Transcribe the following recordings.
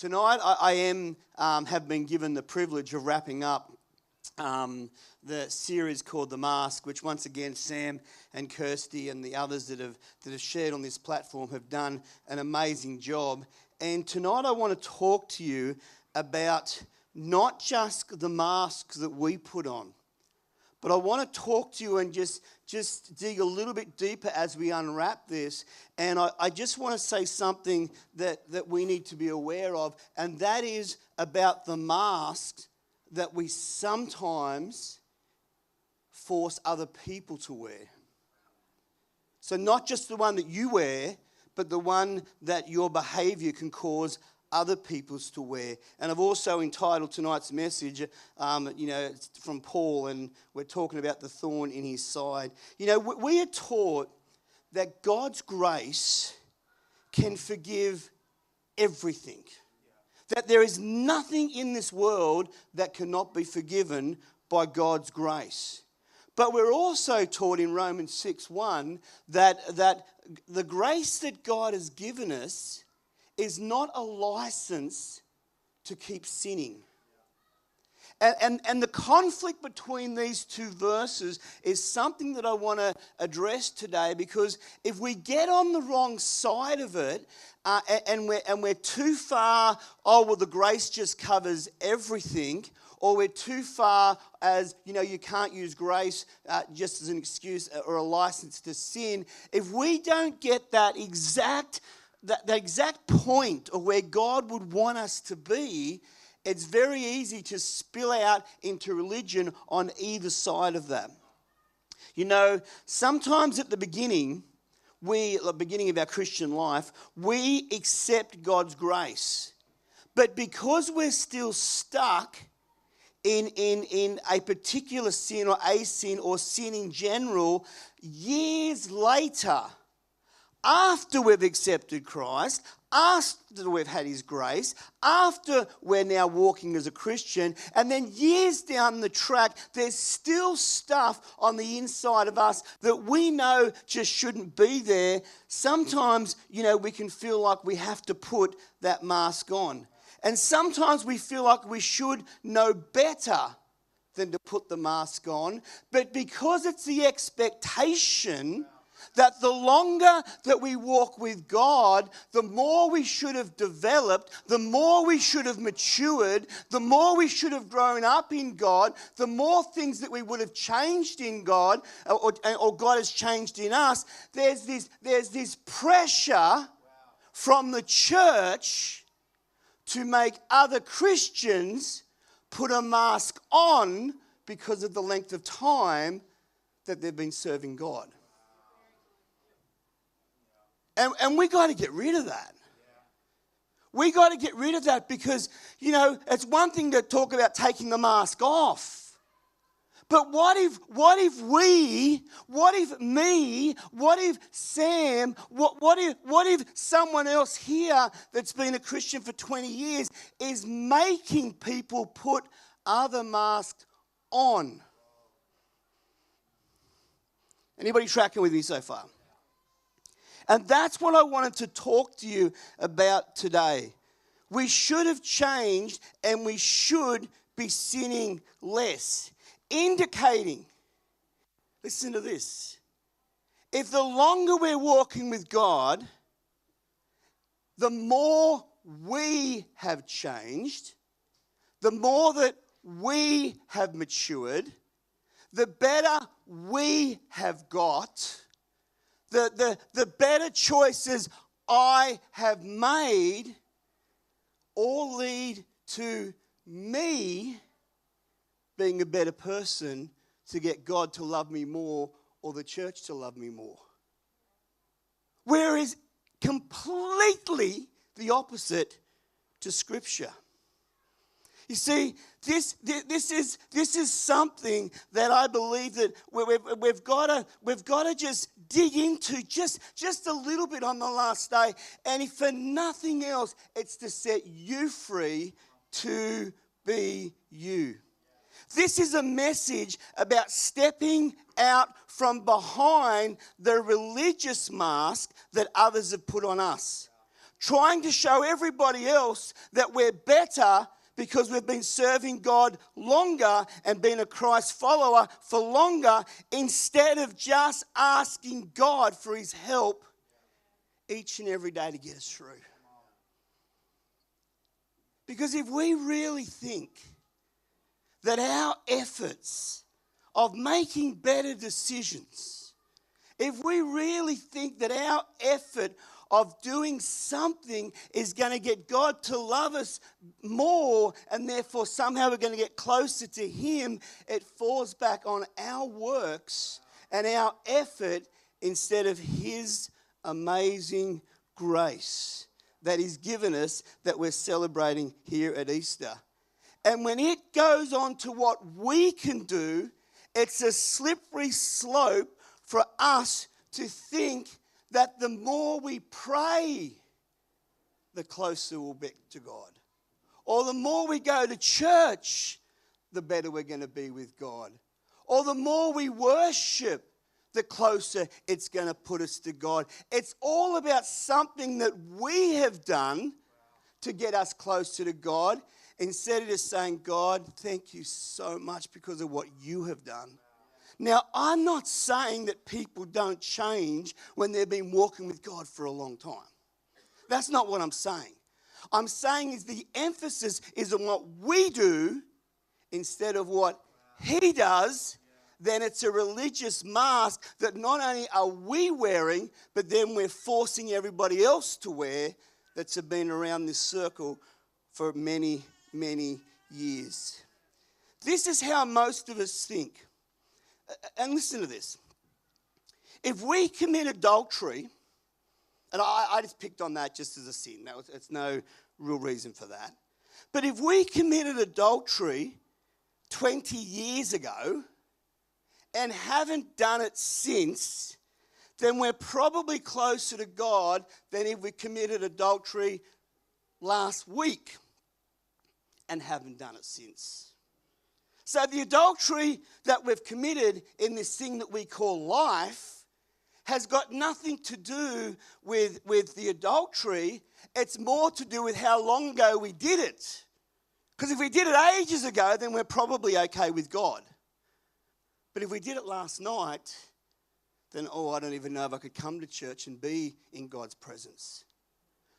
Tonight, I have been given the privilege of wrapping up the series called The Mask, which once again Sam and Kirsty and the others that have shared on this platform have done an amazing job. And tonight I want to talk to you about not just the masks that we put on, but I want to talk to you and just dig a little bit deeper as we unwrap this. And I just want to say something that we need to be aware of, and that is about the masks that we sometimes force other people to wear. So not just the one that you wear, but the one that your behavior can cause other people's to wear. And I've also entitled tonight's message, it's from Paul, and we're talking about the thorn in his side. You know, we are taught that God's grace can forgive everything. That there is nothing in this world that cannot be forgiven by God's grace. But we're also taught in Romans 6:1 that the grace that God has given us is not a license to keep sinning. And the conflict between these two verses is something that I want to address today, because if we get on the wrong side of it and we're too far, the grace just covers everything, or we're too far as, you can't use grace just as an excuse or a license to sin. If we don't get that exact point of where God would want us to be, it's very easy to spill out into religion on either side of that. Sometimes at the beginning of our Christian life, we accept God's grace. But because we're still stuck in a particular sin or sin in general, years later, after we've accepted Christ, after we've had his grace, after we're now walking as a Christian, and then years down the track, there's still stuff on the inside of us that we know just shouldn't be there. Sometimes, we can feel like we have to put that mask on. And sometimes we feel like we should know better than to put the mask on. But because it's the expectation that the longer that we walk with God, the more we should have developed, the more we should have matured, the more we should have grown up in God, the more things that we would have changed in God, or God has changed in us. There's this pressure from the church to make other Christians put a mask on because of the length of time that they've been serving God. And we got to get rid of that. We got to get rid of that because, it's one thing to talk about taking the mask off. But what if Sam, what if someone else here that's been a Christian for 20 years is making people put other masks on? Anybody tracking with me so far? And that's what I wanted to talk to you about today. We should have changed, and we should be sinning less. Indicating, listen to this, if the longer we're walking with God, the more we have changed, the more that we have matured, the better we have got, the better choices I have made, all lead to me being a better person to get God to love me more or the church to love me more. Whereas completely the opposite to Scripture. You see, this is something that I believe that we've got to just dig into just a little bit on the last day. And if for nothing else, it's to set you free to be you. This is a message about stepping out from behind the religious mask that others have put on us. trying to show everybody else that we're better because we've been serving God longer and been a Christ follower for longer, instead of just asking God for his help each and every day to get us through. Because if we really think that our efforts of making better decisions, if we really think that our effort of doing something is going to get God to love us more, and therefore somehow we're going to get closer to him, it falls back on our works and our effort instead of his amazing grace that he's given us, that we're celebrating here at Easter. And when it goes on to what we can do, it's a slippery slope for us to think that the more we pray, the closer we'll be to God. Or the more we go to church, the better we're going to be with God. Or the more we worship, the closer it's going to put us to God. It's all about something that we have done to get us closer to God, instead of just saying, God, thank you so much because of what you have done. Now, I'm not saying that people don't change when they've been walking with God for a long time. That's not what I'm saying. I'm saying is the emphasis is on what we do instead of what he does. Then it's a religious mask that not only are we wearing, but then we're forcing everybody else to wear that's been around this circle for many, many years. This is how most of us think. And listen to this. If we commit adultery, and I just picked on that just as a sin. It's no real reason for that. But if we committed adultery 20 years ago and haven't done it since, then we're probably closer to God than if we committed adultery last week and haven't done it since. So the adultery that we've committed in this thing that we call life has got nothing to do with the adultery. It's more to do with how long ago we did it. Because if we did it ages ago, then we're probably okay with God. But if we did it last night, then, I don't even know if I could come to church and be in God's presence.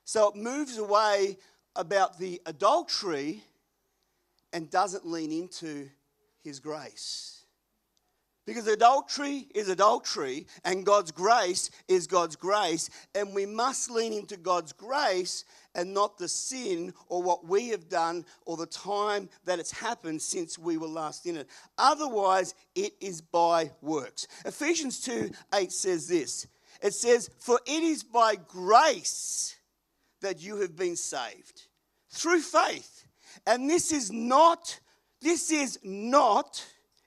So it moves away about the adultery and doesn't lean into his grace. Because adultery is adultery, and God's grace is God's grace, and we must lean into God's grace and not the sin or what we have done or the time that it's happened since we were last in it. Otherwise, it is by works. Ephesians 2:8 says this. It says, "For it is by grace that you have been saved, through faith. And this is not,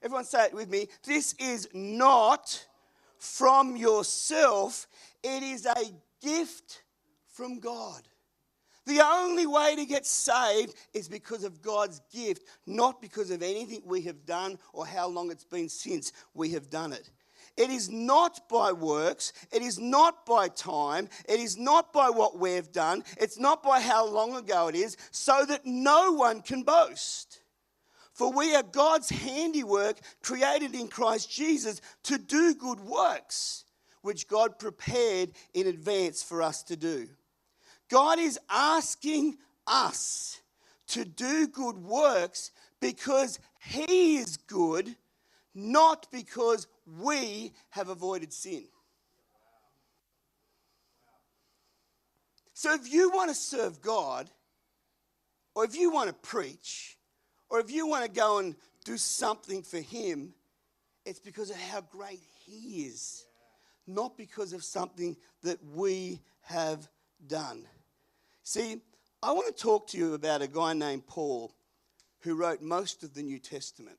everyone say it with me, this is not from yourself. It is a gift from God." The only way to get saved is because of God's gift, not because of anything we have done or how long it's been since we have done it. It is not by works. It is not by time. It is not by what we've done. It's not by how long ago it is, so that no one can boast. For we are God's handiwork, created in Christ Jesus to do good works, which God prepared in advance for us to do. God is asking us to do good works because he is good, not because we have avoided sin. So if you want to serve God, or if you want to preach, or if you want to go and do something for him, it's because of how great he is, not because of something that we have done. See, I want to talk to you about a guy named Paul who wrote most of the New Testament.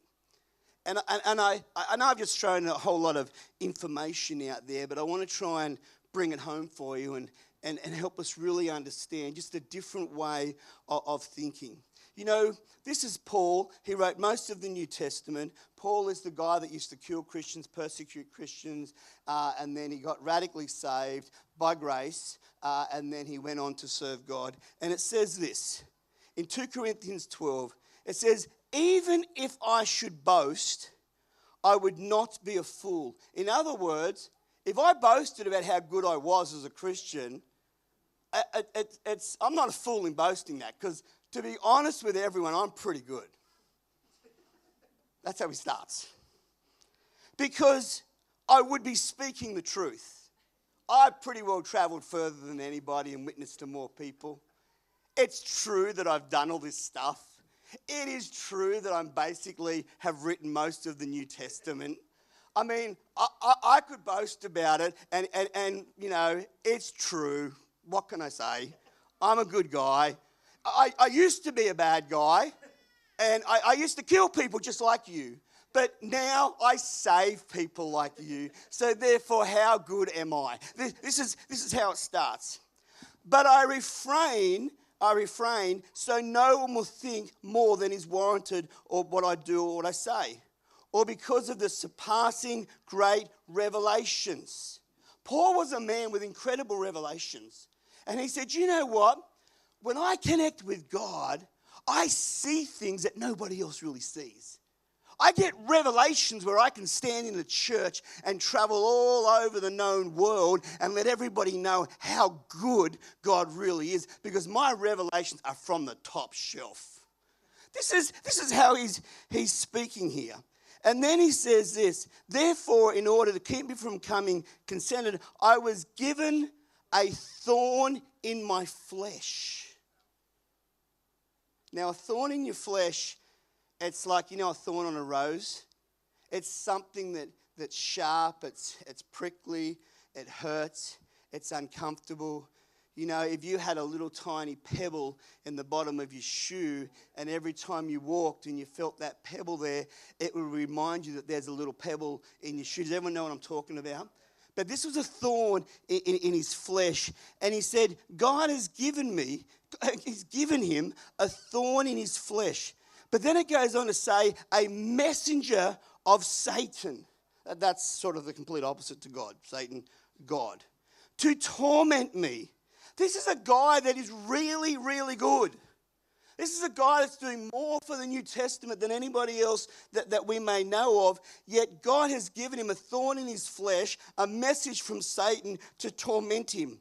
And I know I've just thrown a whole lot of information out there, but I want to try and bring it home for you and help us really understand just a different way of thinking. You know, this is Paul. He wrote most of the New Testament. Paul is the guy that used to kill Christians, persecute Christians, and then he got radically saved by grace, and then he went on to serve God. And it says this, in 2 Corinthians 12, it says, even if I should boast, I would not be a fool. In other words, if I boasted about how good I was as a Christian, I'm not a fool in boasting that, because to be honest with everyone, I'm pretty good. That's how he starts. Because I would be speaking the truth. I've pretty well traveled further than anybody and witnessed to more people. It's true that I've done all this stuff. It is true that I'm basically have written most of the New Testament. I mean, I could boast about it, and you know, it's true. What can I say? I'm a good guy. I used to be a bad guy, and I used to kill people just like you. But now I save people like you. So therefore, how good am I? This is how it starts. But I refrain so no one will think more than is warranted or what I do or what I say, or because of the surpassing great revelations. Paul was a man with incredible revelations. And he said, you know what? When I connect with God, I see things that nobody else really sees. I get revelations where I can stand in a church and travel all over the known world and let everybody know how good God really is, because my revelations are from the top shelf. This is how he's speaking here. And then he says this, therefore, in order to keep me from coming consented, I was given a thorn in my flesh. Now, a thorn in your flesh, it's like, you know, a thorn on a rose. It's something that's sharp, it's prickly, it hurts, it's uncomfortable. You know, if you had a little tiny pebble in the bottom of your shoe, and every time you walked and you felt that pebble there, it would remind you that there's a little pebble in your shoe. Does everyone know what I'm talking about? But this was a thorn in his flesh. And he said, God has given him a thorn in his flesh. But then it goes on to say, a messenger of Satan. That's sort of the complete opposite to God. Satan, God. To torment me. This is a guy that is really, really good. This is a guy that's doing more for the New Testament than anybody else that we may know of. Yet God has given him a thorn in his flesh, a message from Satan to torment him.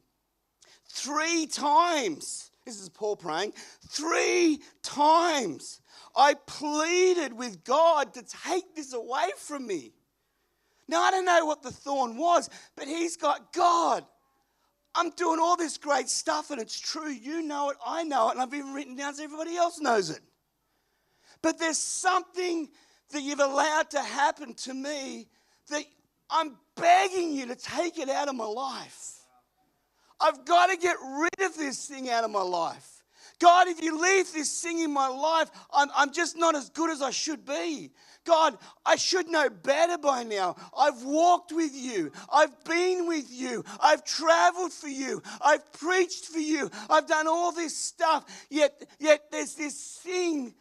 3 times, this is Paul praying, 3 times I pleaded with God to take this away from me. Now, I don't know what the thorn was, but he's got, God, I'm doing all this great stuff, and it's true. You know it, I know it, and I've even written down so everybody else knows it. But there's something that you've allowed to happen to me that I'm begging you to take it out of my life. I've got to get rid of this thing out of my life. God, if you leave this thing in my life, I'm just not as good as I should be. God, I should know better by now. I've walked with you. I've been with you. I've traveled for you. I've preached for you. I've done all this stuff. Yet there's this thing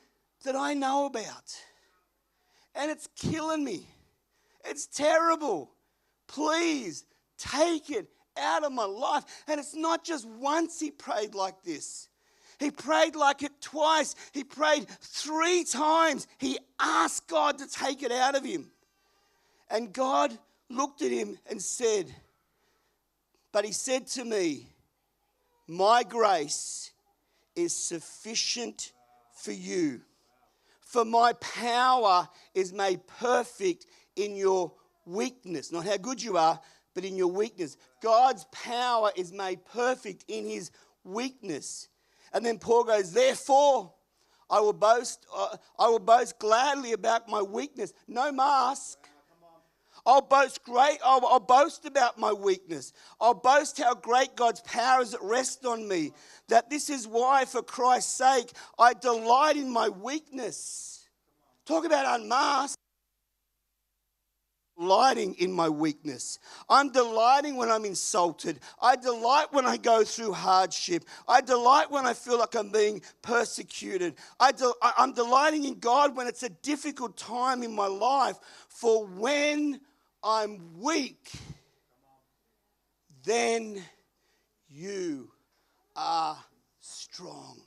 that I know about. And it's killing me. It's terrible. Please take it out of my life. And it's not just once he prayed like this. He prayed like it twice. He prayed 3 times. He asked God to take it out of him. And God looked at him and said, but he said to me, my grace is sufficient for you. For my power is made perfect in your weakness. Not how good you are, but in your weakness. God's power is made perfect in his weakness. And then Paul goes, therefore, I will boast gladly about my weakness. No mask. I'll boast about my weakness. I'll boast how great God's power is at rest on me. That this is why, for Christ's sake, I delight in my weakness. Talk about unmasked. delighting in my weakness. I'm delighting when I'm insulted. I delight when I go through hardship. I delight when I feel like I'm being persecuted. I'm delighting in God when it's a difficult time in my life. For when I'm weak, then you are strong.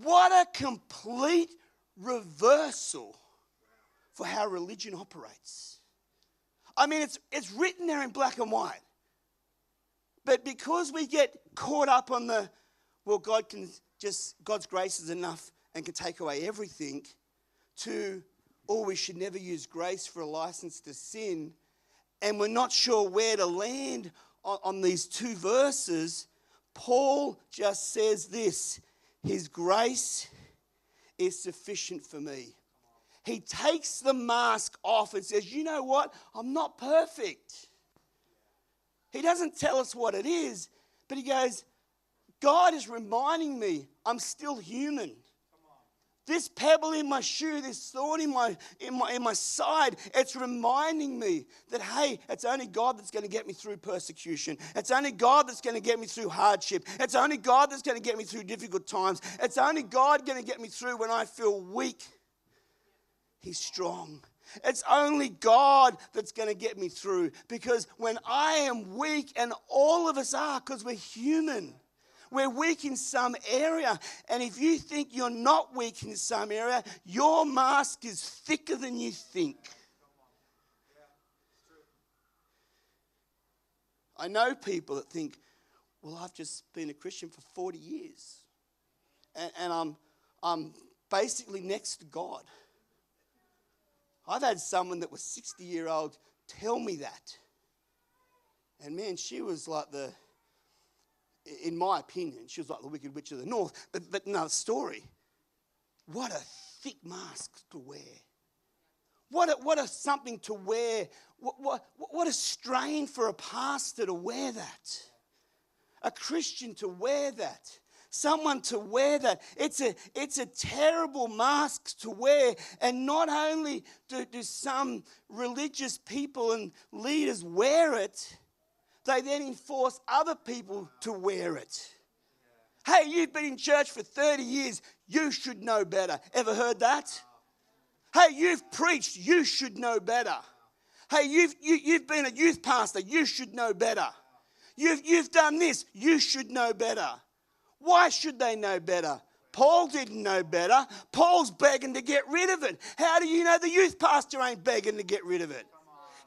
What a complete reversal for how religion operates. I mean, it's written there in black and white. But because we get caught up on God's grace is enough and can take away everything, to, we should never use grace for a license to sin, and we're not sure where to land on these two verses, Paul just says this: His grace is sufficient for me. He takes the mask off and says, you know what? I'm not perfect. He doesn't tell us what it is, but he goes, God is reminding me I'm still human. This pebble in my shoe, this thorn in my side, it's reminding me that, hey, it's only God that's going to get me through persecution. It's only God that's going to get me through hardship. It's only God that's going to get me through difficult times. It's only God going to get me through when I feel weak. He's strong. It's only God that's going to get me through, because when I am weak, and all of us are, because we're human, we're weak in some area. And if you think you're not weak in some area, your mask is thicker than you think. I know people that think, well, I've just been a Christian for 40 years. And I'm basically next to God. I've had someone that was 60-year-old tell me that. And man, she was like in my opinion, she was like the Wicked Witch of the North. But another story. What a thick mask to wear. What a something to wear. What a strain for a pastor to wear that. A Christian to wear that. Someone to wear that. It's a terrible mask to wear. And not only do some religious people and leaders wear it, they then enforce other people to wear it. Hey, you've been in church for 30 years. You should know better. Ever heard that? Hey, you've preached. You should know better. Hey, you've been a youth pastor. You should know better. You've done this. You should know better. Why should they know better? Paul didn't know better. Paul's begging to get rid of it. How do you know the youth pastor ain't begging to get rid of it?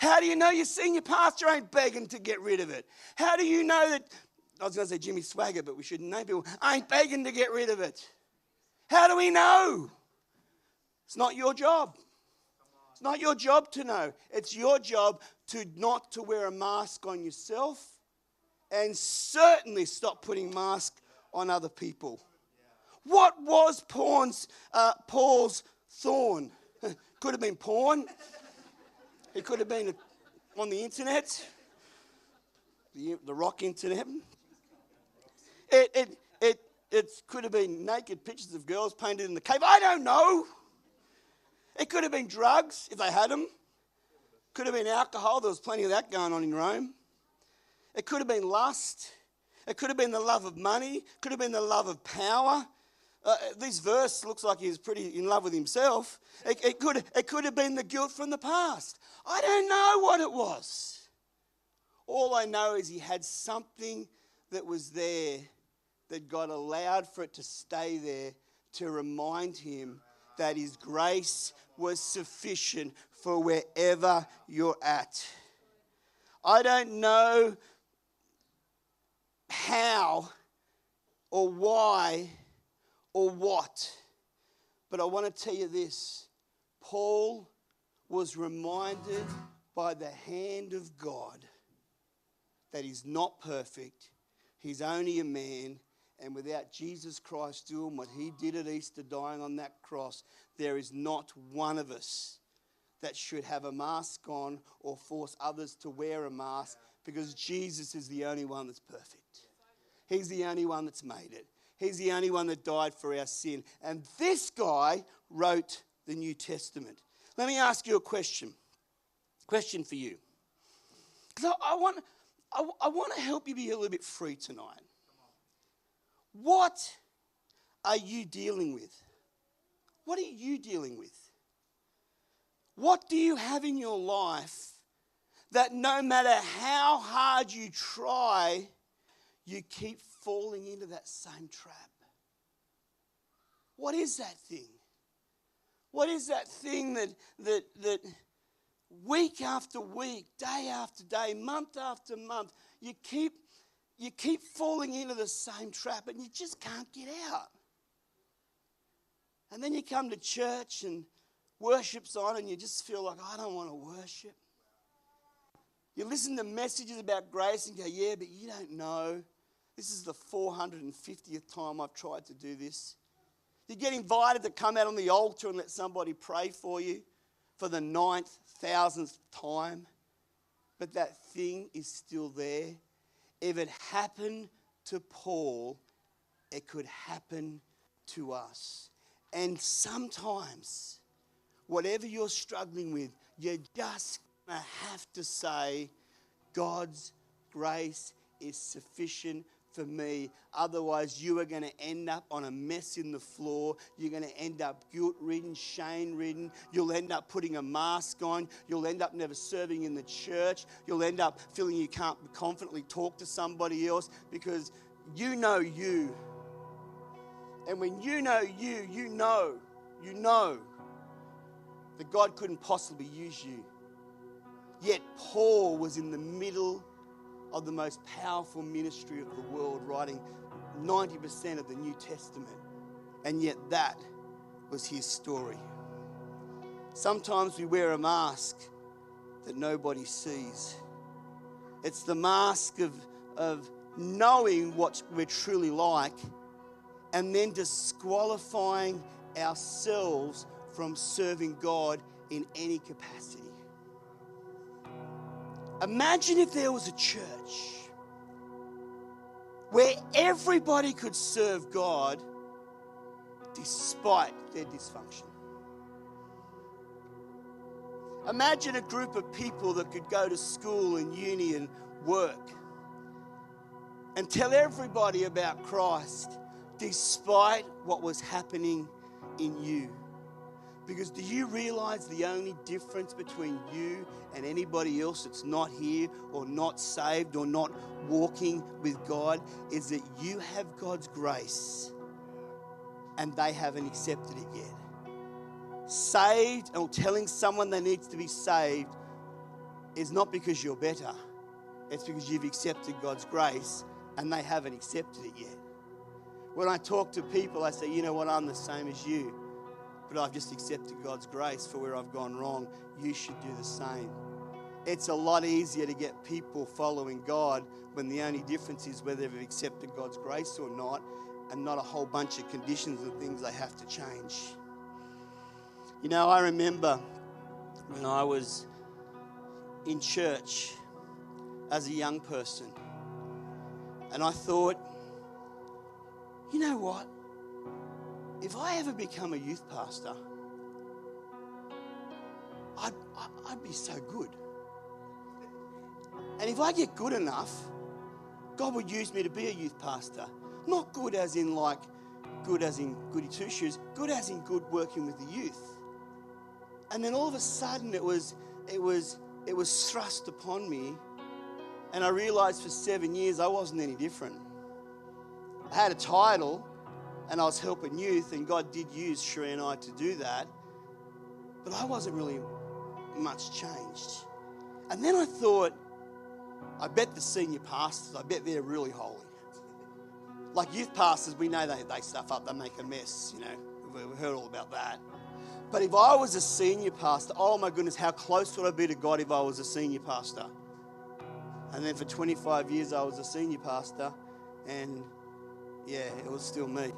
How do you know your senior pastor ain't begging to get rid of it? How do you know that, I was going to say Jimmy Swagger, but we shouldn't name people, ain't begging to get rid of it? How do we know? It's not your job. It's not your job to know. It's your job not to wear a mask on yourself, and certainly stop putting masks on other people. What was Paul's thorn? Could have been porn. It could have been on the internet, the rock internet. It could have been naked pictures of girls painted in the cave. I don't know. It could have been drugs, if they had them. Could have been alcohol. There was plenty of that going on in Rome. It could have been lust. It could have been the love of money. Could have been the love of power. This verse looks like he's pretty in love with himself. It could have been the guilt from the past. I don't know what it was. All I know is he had something that was there that God allowed for it to stay there to remind him that his grace was sufficient for wherever you're at. I don't know how or why or what, but I want to tell you this. Paul was reminded by the hand of God that he's not perfect, he's only a man, and without Jesus Christ doing what he did at Easter, dying on that cross, there is not one of us that should have a mask on or force others to wear a mask, because Jesus is the only one that's perfect. He's the only one that's made it. He's the only one that died for our sin. And this guy wrote the New Testament. Let me ask you a question. Question for you. Because I want to help you be a little bit free tonight. What are you dealing with? What are you dealing with? What do you have in your life that no matter how hard you try, you keep falling into that same trap? What is that thing? What is that thing that week after week, day after day, month after month, you keep falling into the same trap and you just can't get out? And then you come to church and worship's on and you just feel like, I don't want to worship. You listen to messages about grace and go, yeah, but you don't know. This is the 450th time I've tried to do this. You get invited to come out on the altar and let somebody pray for you for the 9,000th time. But that thing is still there. If it happened to Paul, it could happen to us. And sometimes, whatever you're struggling with, you're just going to have to say, God's grace is sufficient for me. Otherwise, you are going to end up on a mess in the floor. You're going to end up guilt-ridden, shame-ridden. You'll end up putting a mask on. You'll end up never serving in the church. You'll end up feeling you can't confidently talk to somebody else because you know you. And when you know you know that God couldn't possibly use you. Yet Paul was in the middle of the most powerful ministry of the world, writing 90% of the New Testament. And yet that was his story. Sometimes we wear a mask that nobody sees. It's the mask of knowing what we're truly like and then disqualifying ourselves from serving God in any capacity. Imagine if there was a church where everybody could serve God despite their dysfunction. Imagine a group of people that could go to school and uni and work and tell everybody about Christ despite what was happening in you. Because do you realize the only difference between you and anybody else that's not here or not saved or not walking with God is that you have God's grace and they haven't accepted it yet. Saved or telling someone they need to be saved is not because you're better. It's because you've accepted God's grace and they haven't accepted it yet. When I talk to people, I say, you know what, I'm the same as you. But I've just accepted God's grace for where I've gone wrong. You should do the same. It's a lot easier to get people following God when the only difference is whether they've accepted God's grace or not, and not a whole bunch of conditions and things they have to change. You know, I remember when I was in church as a young person, and I thought, you know what? If I ever become a youth pastor, I'd be so good. And if I get good enough, God would use me to be a youth pastor. Not good as in like, good as in goody two-shoes, good as in good working with the youth. And then all of a sudden it was thrust upon me, and I realized for 7 years I wasn't any different. I had a title, and I was helping youth, and God did use Sheree and I to do that. But I wasn't really much changed. And then I thought, I bet the senior pastors, I bet they're really holy. Like youth pastors, we know they stuff up, they make a mess, you know. We've heard all about that. But if I was a senior pastor, oh my goodness, how close would I be to God if I was a senior pastor? And then for 25 years I was a senior pastor, and yeah, it was still me.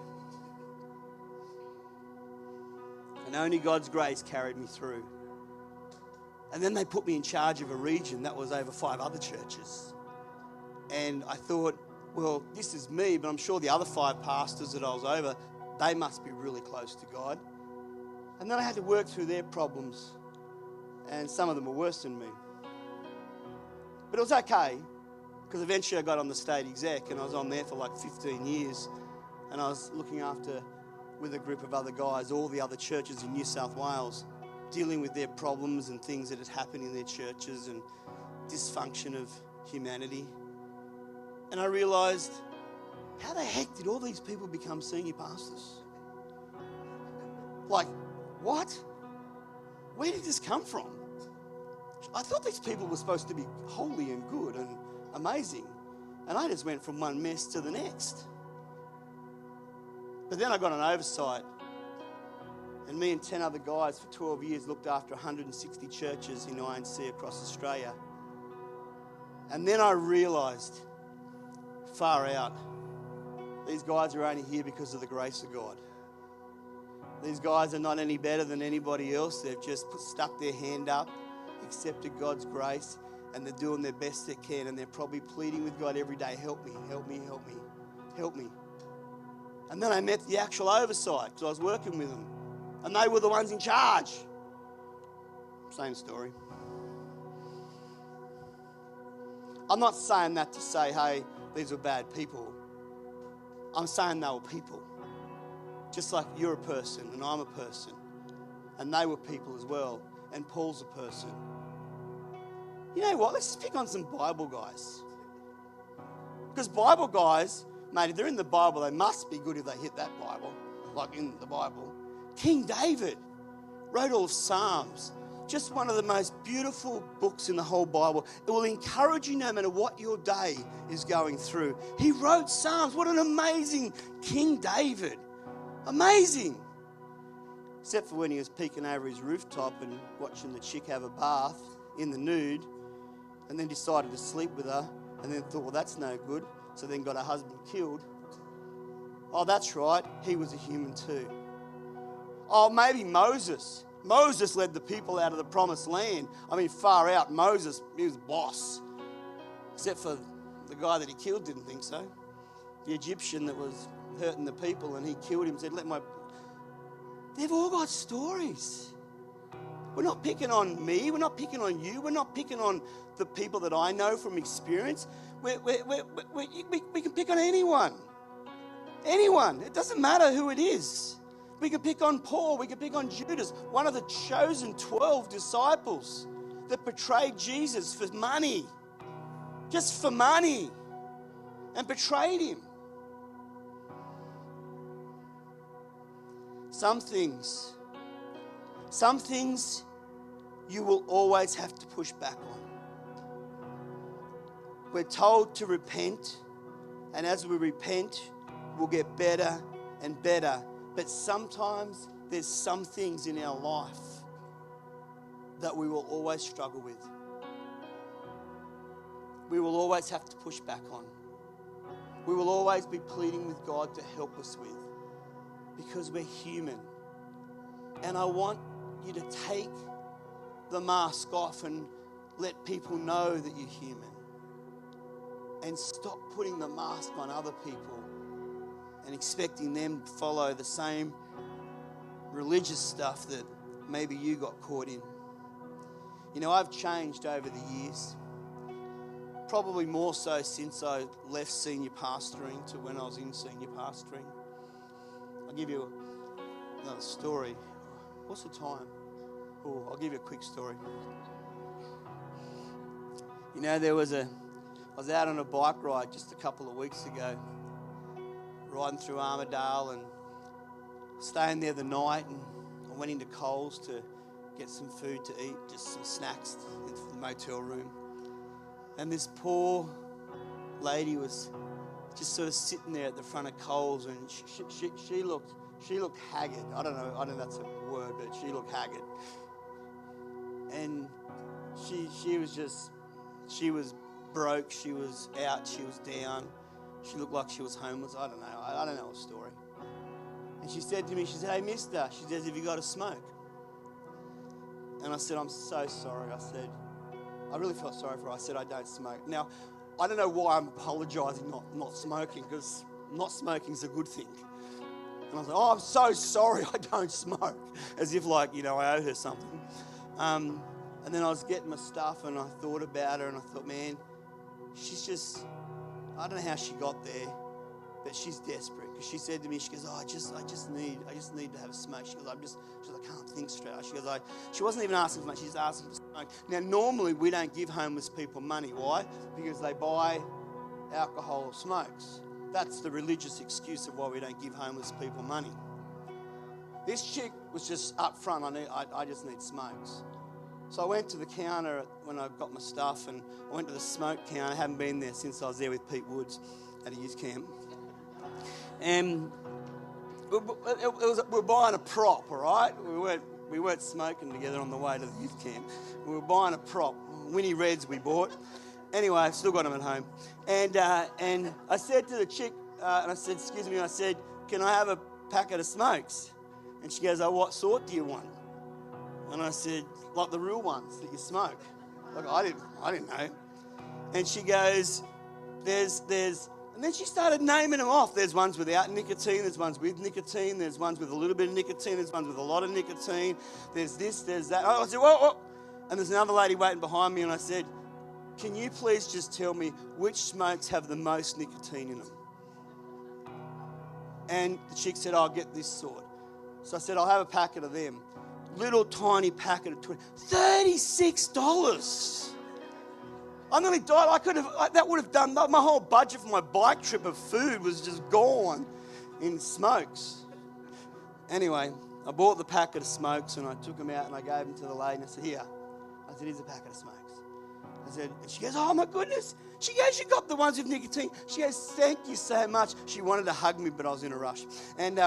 And only God's grace carried me through. And then they put me in charge of a region that was over 5 other churches. And I thought, well, this is me, but I'm sure the other 5 pastors that I was over, they must be really close to God. And then I had to work through their problems. And some of them were worse than me. But it was okay, because eventually I got on the state exec, and I was on there for like 15 years. And I was looking after, with a group of other guys, all the other churches in New South Wales, dealing with their problems and things that had happened in their churches and dysfunction of humanity. And I realised, how the heck did all these people become senior pastors? Like, what? Where did this come from? I thought these people were supposed to be holy and good and amazing. And I just went from one mess to the next. But then I got an oversight. And me and 10 other guys for 12 years looked after 160 churches in INC across Australia. And then I realised, far out, these guys are only here because of the grace of God. These guys are not any better than anybody else. They've just stuck their hand up, accepted God's grace, and they're doing their best they can. And they're probably pleading with God every day, help me, help me, help me, help me. And then I met the actual oversight because I was working with them. And they were the ones in charge. Same story. I'm not saying that to say, hey, these were bad people. I'm saying they were people. Just like you're a person and I'm a person. And they were people as well. And Paul's a person. You know what? Let's just pick on some Bible guys. Because Bible guys, mate, if they're in the Bible, they must be good if they hit that Bible. Like in the Bible. King David wrote all of Psalms. Just one of the most beautiful books in the whole Bible. It will encourage you no matter what your day is going through. He wrote Psalms. What an amazing King David. Amazing. Except for when he was peeking over his rooftop and watching the chick have a bath in the nude and then decided to sleep with her and then thought, well, that's no good. So then got her husband killed. Oh, that's right. He was a human too. Oh, maybe Moses. Moses led the people out of the promised land. I mean, far out. Moses, he was boss. Except for the guy that he killed didn't think so. The Egyptian that was hurting the people and he killed him, said, They've all got stories. We're not picking on me. We're not picking on you. We're not picking on the people that I know from experience. We can pick on anyone. Anyone. It doesn't matter who it is. We can pick on Paul. We can pick on Judas, one of the chosen 12 disciples that betrayed Jesus for money. Just for money. And betrayed him. Some things you will always have to push back on. We're told to repent, and as we repent, we'll get better and better. But sometimes there's some things in our life that we will always struggle with. We will always have to push back on. We will always be pleading with God to help us with. Because we're human. And I want you to take the mask off and let people know that you're human. And stop putting the mask on other people and expecting them to follow the same religious stuff that maybe you got caught in. You know, I've changed over the years. Probably more so since I left senior pastoring to when I was in senior pastoring. I'll give you another story. What's the time? Oh, I'll give you a quick story. You know, I was out on a bike ride just a couple of weeks ago, riding through Armidale and staying there the night, and I went into Coles to get some food to eat, just some snacks into the motel room. And this poor lady was just sort of sitting there at the front of Coles, and she looked haggard. I don't know if that's a word, but she looked haggard. And she was broke, she was out, she was down. She looked like she was homeless. I don't know her story. And she said to me, she said, "Hey, mister," she says, "have you got a smoke?" And I said, "I'm so sorry." I said, I really felt sorry for her. I said, "I don't smoke." Now, I don't know why I'm apologising not smoking, because not smoking is a good thing. And I was like, "Oh, I'm so sorry, I don't smoke." As if I owe her something. And then I was getting my stuff and I thought about her and I thought, man, she's just, I don't know how she got there, but she's desperate. Because she said to me, she goes, oh, I just need to have a smoke. She goes, I can't think straight. She goes, she wasn't even asking for much, she's just asking for smoke. Now, normally we don't give homeless people money. Why? Because they buy alcohol or smokes. That's the religious excuse of why we don't give homeless people money. This chick was just up front, I just need smokes. So I went to the counter when I got my stuff, and I went to the smoke counter. I haven't been there since I was there with Pete Woods at a youth camp. And we were buying a prop, all right? We weren't smoking together on the way to the youth camp. We were buying a prop. Winnie Reds we bought. Anyway, I've still got them at home. And I said to the chick, and I said, excuse me, I said, can I have a packet of smokes? And she goes, oh, what sort do you want? And I said, like the real ones that you smoke. Like, I didn't know. And she goes, there's, and then she started naming them off. There's ones without nicotine, there's ones with nicotine, there's ones with a little bit of nicotine, there's ones with a lot of nicotine, there's this, there's that. I said, whoa. And there's another lady waiting behind me, and I said, can you please just tell me which smokes have the most nicotine in them? And the chick said, I'll get this sort. So I said, I'll have a packet of them. Little tiny packet of $36. I nearly died. That would have done, my whole budget for my bike trip of food was just gone in smokes. Anyway, I bought the packet of smokes and I took them out and I gave them to the lady and I said, here. I said, here's a packet of smokes. I said, and she goes, oh my goodness. She goes, you got the ones with nicotine. She goes, thank you so much. She wanted to hug me, but I was in a rush. And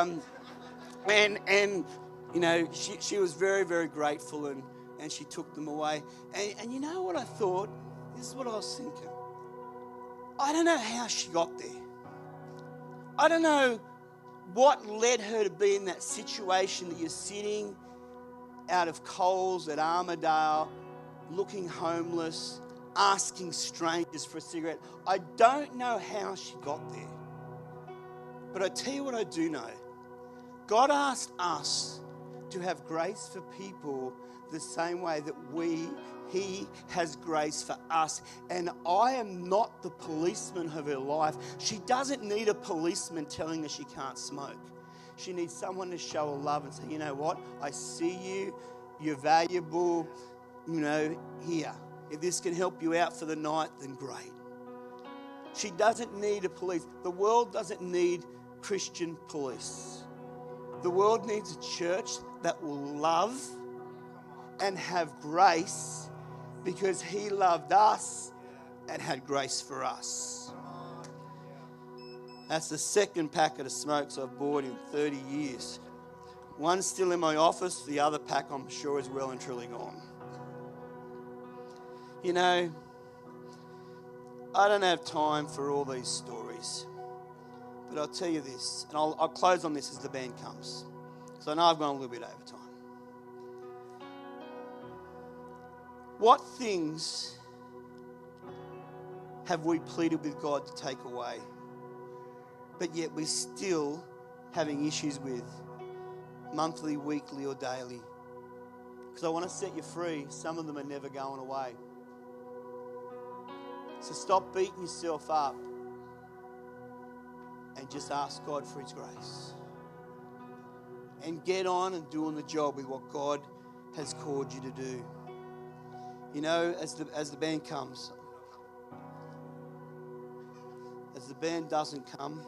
you know, she was very, very grateful and she took them away. And you know what I thought? This is what I was thinking. I don't know how she got there. I don't know what led her to be in that situation that you're sitting out of Coles at Armidale, looking homeless, asking strangers for a cigarette. I don't know how she got there. But I tell you what I do know. God asked us to have grace for people the same way that He has grace for us. And I am not the policeman of her life. She doesn't need a policeman telling her she can't smoke. She needs someone to show her love and say, you know what? I see you. You're valuable. You know, here. If this can help you out for the night, then great. She doesn't need a police. The world doesn't need Christian police. The world needs a church that will love and have grace because He loved us and had grace for us. That's the second packet of smokes I've bought in 30 years. One's still in my office. The other pack, I'm sure, is well and truly gone. You know, I don't have time for all these stories. But I'll tell you this, and I'll close on this as the band comes. So I know I've gone a little bit over time. What things have we pleaded with God to take away, but yet we're still having issues with monthly, weekly, or daily? Because I want to set you free. Some of them are never going away. So stop beating yourself up and just ask God for His grace. And get on and doing the job with what God has called you to do. You know, as the band comes, as the band doesn't come,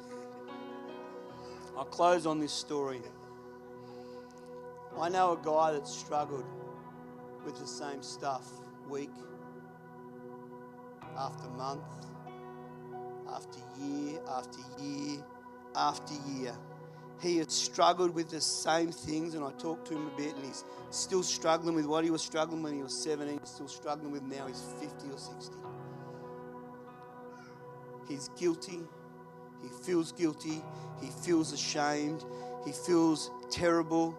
I'll close on this story. I know a guy that struggled with the same stuff week after month, after year, after year, after year. He has struggled with the same things, and I talked to him a bit, and he's still struggling with what he was struggling when he was 17, he's still struggling with now he's 50 or 60. He's guilty, he feels guilty, he feels ashamed, he feels terrible.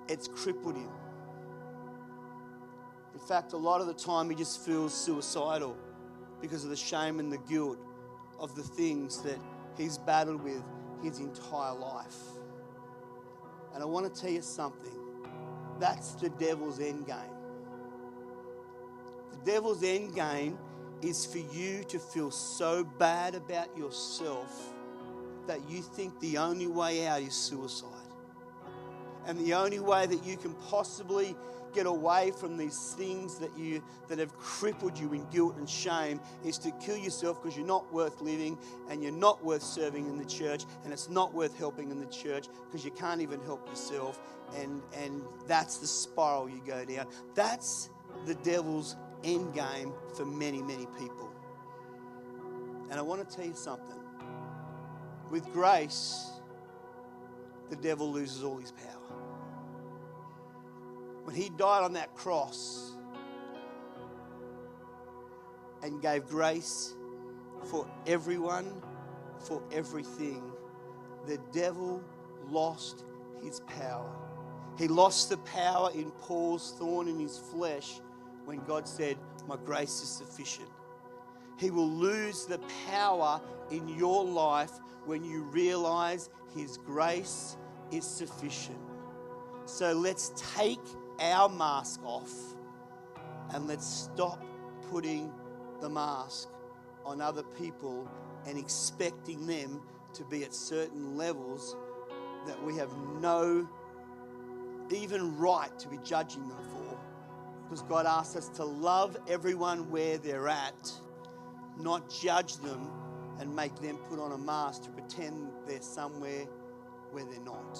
It's crippled him. In fact, a lot of the time he just feels suicidal because of the shame and the guilt of the things that he's battled with his entire life. And I want to tell you something. That's the devil's end game. devil's end game is for you to feel so bad about yourself that you think the only way out is suicide. And the only way that you can possibly get away from these things that have crippled you in guilt and shame is to kill yourself, because you're not worth living and you're not worth serving in the church, and it's not worth helping in the church because you can't even help yourself, and that's the spiral you go down. That's the devil's end game for many, many people. And I want to tell you something. With grace, the devil loses all his power. When he died on that cross and gave grace for everyone, for everything, the devil lost his power. He lost the power in Paul's thorn in his flesh when God said, "My grace is sufficient." He will lose the power in your life when you realize his grace is sufficient. So let's take our mask off and let's stop putting the mask on other people and expecting them to be at certain levels that we have no even right to be judging them for. Because God asks us to love everyone where they're at, not judge them and make them put on a mask to pretend they're somewhere where they're not.